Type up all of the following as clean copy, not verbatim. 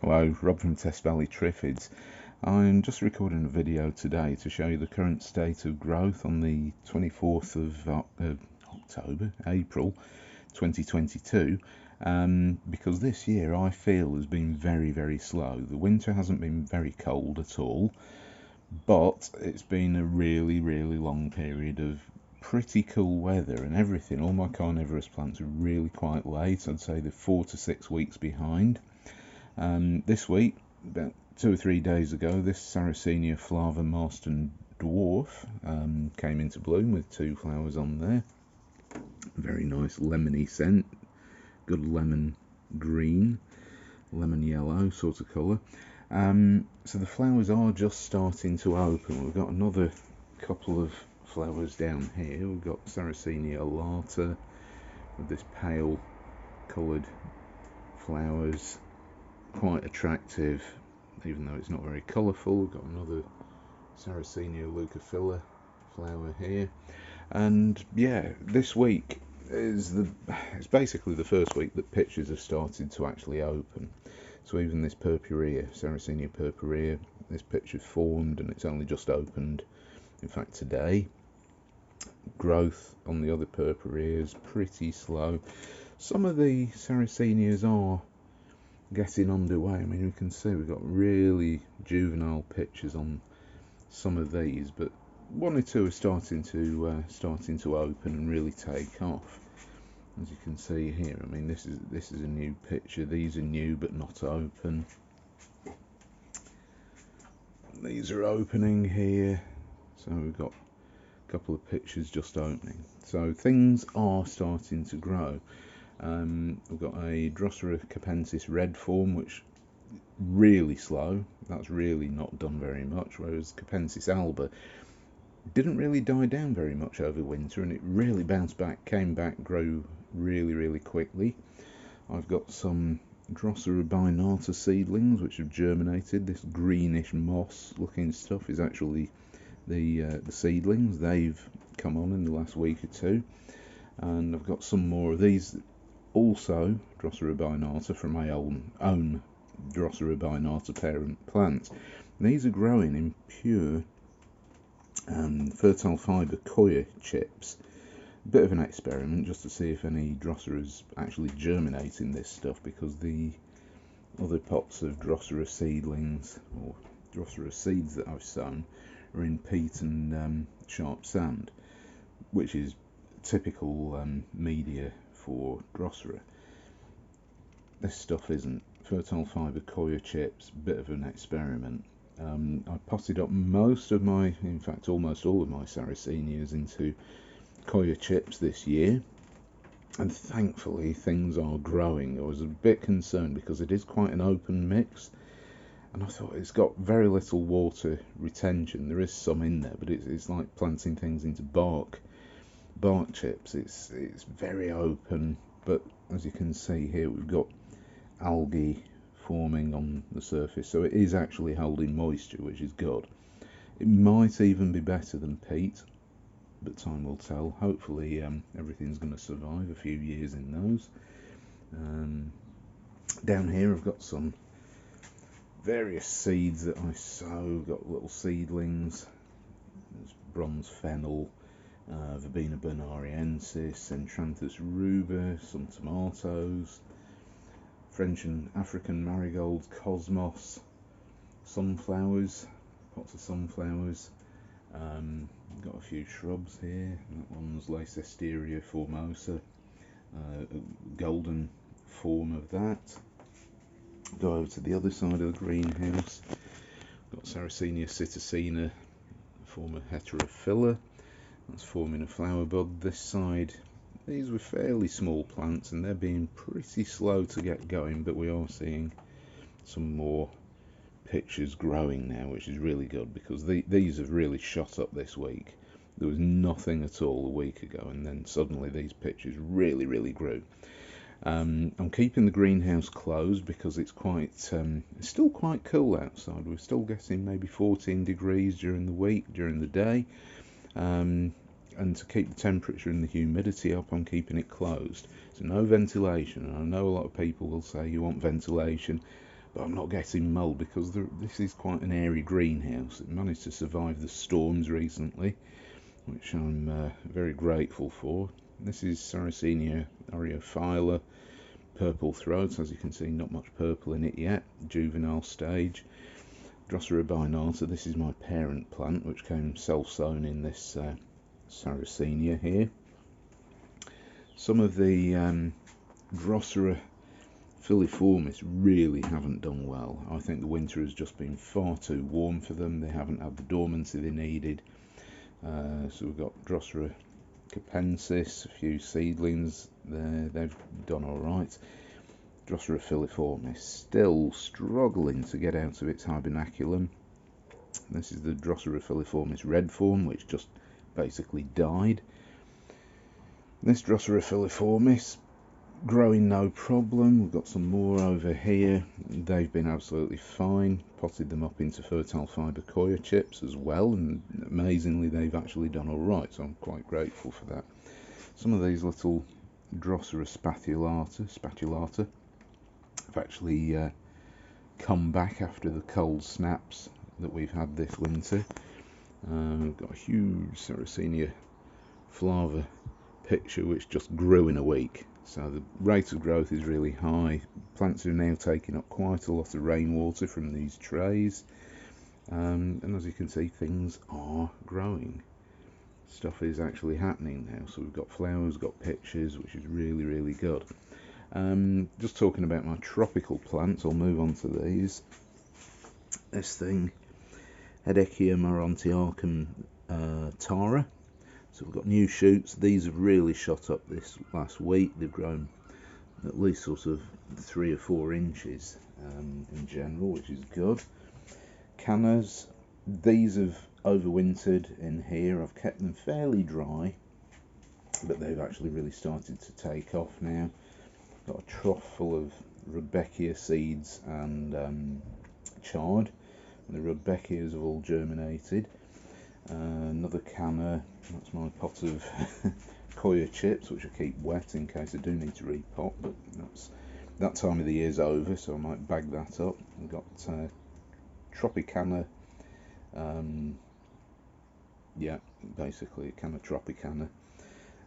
Hello, Rob from Test Valley Triffids. I'm just recording a video today to show you the current state of growth on the 24th of April 2022, because this year I feel has been very, very slow. The winter hasn't been very cold at all, but it's been a really, really long period of pretty cool weather and everything. All my carnivorous plants are really quite late. I'd say they're 4 to 6 weeks behind. This week, about 2 or 3 days ago, this Sarracenia Flava Marston Dwarf came into bloom with 2 flowers on there. Very nice lemony scent, good lemon green, lemon yellow sort of colour. So the flowers are just starting to open. We've got another couple of flowers down here. We've got Sarracenia alata with this pale coloured flowers, quite attractive, even though it's not very colourful. We've got another Sarracenia leucophila flower here, and yeah, this week is it's basically the first week that pitches have started to actually open. So even this purpurea, Sarracenia purpurea, this pitch has formed and it's only just opened, in fact today. Growth on the other purpurea is pretty slow. Some of the Sarracenias are getting underway. I mean, you can see we've got really juvenile pitches on some of these, but 1 or 2 are starting to open and really take off. As you can see here, I mean, this is a new picture. These are new but not open. These are opening here, so we've got a couple of pictures just opening. So things are starting to grow. We've got a Drosera capensis red form, which really slow. That's really not done very much, whereas Capensis alba didn't really die down very much over winter, and it really bounced back, came back, grew really, really quickly. I've got some Drosera binata seedlings which have germinated. This greenish moss looking stuff is actually the seedlings. They've come on in the last week or two, and I've got some more of these, also Drosera binata, from my own Drosera binata parent plant. These are growing in pure fertile fibre coir chips. A bit of an experiment just to see if any Droseras actually germinate in this stuff, because the other pots of Drosera seedlings or Drosera seeds that I've sown are in peat and sharp sand, which is typical media for Drosera. This stuff isn't. Fertile fibre coir chips, bit of an experiment. I potted up most of my, in fact almost all of my Sarracenias into coir chips this year, and thankfully things are growing. I was a bit concerned because it is quite an open mix, and I thought it's got very little water retention. There is some in there, but it's like planting things into bark chips. It's very open, but as you can see here, we've got algae forming on the surface, so it is actually holding moisture, which is good. It might even be better than peat, but time will tell. Hopefully everything's going to survive a few years in those. Down here I've got some various seeds that I sow. Got little seedlings. There's bronze fennel, Verbena bonariensis, Centranthus ruber, some tomatoes, French and African marigolds, cosmos, sunflowers, pots of sunflowers. Got a few shrubs here. That one's Leicesteria formosa, a golden form of that. Go over to the other side of the greenhouse. Got Sarracenia citacina, form of heterophylla. That's forming a flower bud. This side, these were fairly small plants and they're being pretty slow to get going, but we are seeing some more pitches growing now, which is really good, because these have really shot up this week. There was nothing at all a week ago, and then suddenly these pitches really, really grew. I'm keeping the greenhouse closed because it's still quite cool outside. We're still getting maybe 14 degrees during the week, during the day. And to keep the temperature and the humidity up, I'm keeping it closed. So no ventilation. And I know a lot of people will say you want ventilation. but I'm not getting mould because this is quite an airy greenhouse. It managed to survive the storms recently, which I'm very grateful for. This is Sarracenia aureophylla, purple throat. As you can see, not much purple in it yet, juvenile stage. Drosera binata, this is my parent plant, which came self-sown in this Sarracenia here. Some of the Drosera filiformis really haven't done well. I think the winter has just been far too warm for them. They haven't had the dormancy they needed. So we've got Drosera capensis, a few seedlings there, they've done alright. Drosera filiformis still struggling to get out of its hibernaculum. This is the Drosera filiformis red form, which just basically died. This Drosera filiformis growing no problem. We've got some more over here. They've been absolutely fine. Potted them up into fertile fibre coir chips as well, and amazingly they've actually done alright, so I'm quite grateful for that. Some of these little Drosera spatulata have actually come back after the cold snaps that we've had this winter. We've got a huge Sarracenia flava picture which just grew in a week. So the rate of growth is really high. Plants are now taking up quite a lot of rainwater from these trays, and as you can see, things are growing. Stuff is actually happening now. So we've got flowers, got pictures, which is really good. Just talking about my tropical plants, I'll move on to these. This thing, Hedekia marontiacum tara. So we've got new shoots. These have really shot up this last week. They've grown at least sort of 3 or 4 inches in general, which is good. Cannas, these have overwintered in here. I've kept them fairly dry, but they've actually really started to take off now. Got a trough full of Rudbeckia seeds and chard. And the Rudbeckias have all germinated. Another canna, that's my pot of coir chips, which I keep wet in case I do need to repot, but that time of the year's over, so I might bag that up. We've got Tropicana, yeah, basically a canna Tropicana.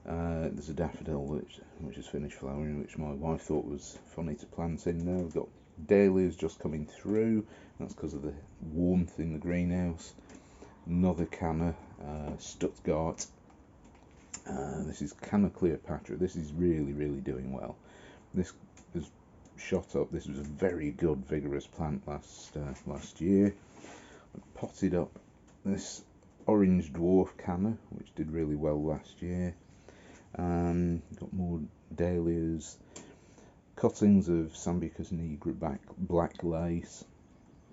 There's a daffodil which has finished flowering, which my wife thought was funny to plant in now. We've got dahlias just coming through, that's because of the warmth in the greenhouse. Another canna, Stuttgart. This is Canna Cleopatra. This is really doing well. This has shot up. This was a very good, vigorous plant last year. I potted up this orange dwarf canna, which did really well last year. Got more dahlias, cuttings of Sambucus nigra black lace,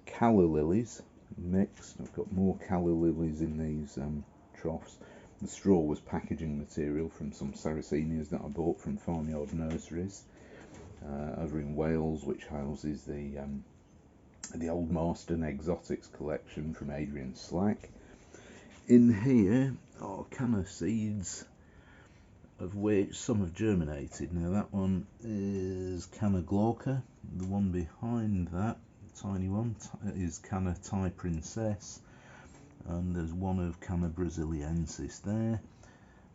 calla lilies mixed. I've got more calla lilies in these troughs. The straw was packaging material from some Sarracenias that I bought from Farmyard Nurseries over in Wales, which houses the Old Marston Exotics collection from Adrian Slack. In here are canna seeds, of which some have germinated. Now that one is Canna glauca. The one behind that, the tiny one, is Canna Thai Princess, and there's one of Canna Brasiliensis there.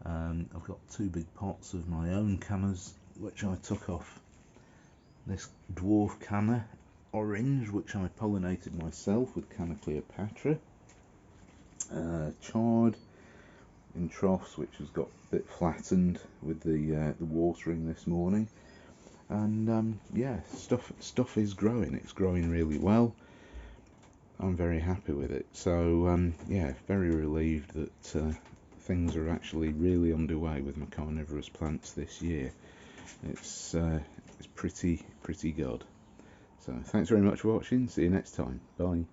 I've got 2 big pots of my own cannas, which I took off this dwarf canna orange, which I pollinated myself with Canna Cleopatra. Chard in troughs, which has got a bit flattened with the watering this morning, and yeah, stuff is growing. It's growing really well. I'm very happy with it. So yeah, very relieved that things are actually really underway with my carnivorous plants this year. It's pretty good. So thanks very much for watching. See you next time. Bye.